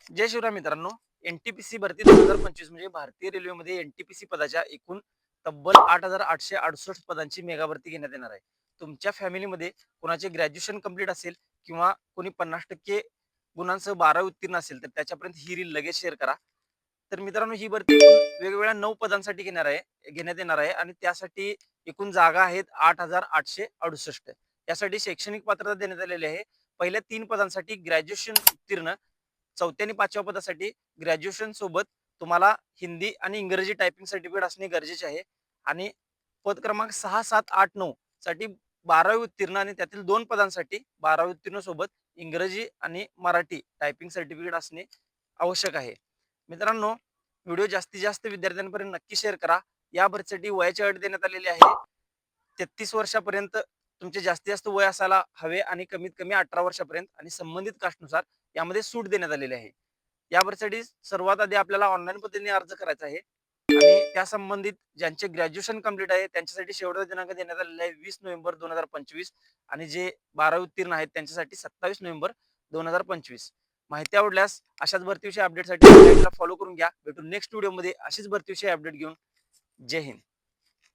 जय शिवराय मित्रांनो. एनटीपीसी भरती 2025 म्हणजे भारतीय रेल्वेमध्ये एनटीपीसी पदाच्या एकूण तब्बल 8,868 पदांची मेगा भरती घेण्यात येणार आहे. तुमच्या फॅमिलीमध्ये कोणाचे ग्रॅज्युएशन कंप्लीट असेल किंवा कोणी 50% गुणांसह 12वी उत्तीर्ण असेल तर त्याच्यापर्यंत ही रील लगेच शेअर करा. तर मित्रांनो, ही भरती एकूण वेगवेगळ्या 9 पदांसाठी घेण्यात येणार आहे आणि त्यासाठी एकूण जागा आहेत 8,868. यासाठी शैक्षणिक पात्रता देण्यात आलेली आहे. पहिल्या 3 पदांसाठी ग्रॅज्युएशन उत्तीर्ण, 4थ्या आणि 5व्या पदासाठी ग्रॅज्युएशन सोबत तुम्हाला हिंदी आणि इंग्रजी टायपिंग सर्टिफिकेट असणे गरजेचे आहे. आणि पद क्रमांक 6, 7, 8, 9 साठी 12वी उत्तीर्ण आणि त्यातील 2 पदांसाठी 12वी उत्तीर्ण सोबत इंग्रजी आणि मराठी टायपिंग सर्टिफिकेट असणे आवश्यक आहे. मित्रांनो, व्हिडिओ जास्तीत जास्त विद्यार्थ्यांपर्यंत नक्की शेअर करा. या भरतीसाठी वयाची अट देण्यात आलेली आहे 33 वर्षापर्यंत तुमचे जास्तीत जास्त वय असायला हवे आणि कमीत कमी 18 वर्षापर्यंत, आणि संबंधित कास्टनुसार यामध्ये सूट देण्यात आलेली आहे. या भरतीसाठी सर्वात आधी आपल्याला ऑनलाईन पद्धतीने अर्ज करायचा आहे आणि त्या संबंधित ज्यांचे ग्रॅज्युएशन कंप्लीट आहे त्यांच्यासाठी शेवटचा दिनांक देण्यात आलेला आहे 20 नोव्हेंबर 2025, आणि जे 12वी उत्तीर्ण आहेत त्यांच्यासाठी 27 नोव्हेंबर 2025. माहिती आवडल्यास अशाच भरतीविषयी अपडेटसाठी फॉलो करून घ्या. भेटू नेक्स्ट व्हिडिओमध्ये अशीच भरतीविषयी अपडेट घेऊन. जय हिंद.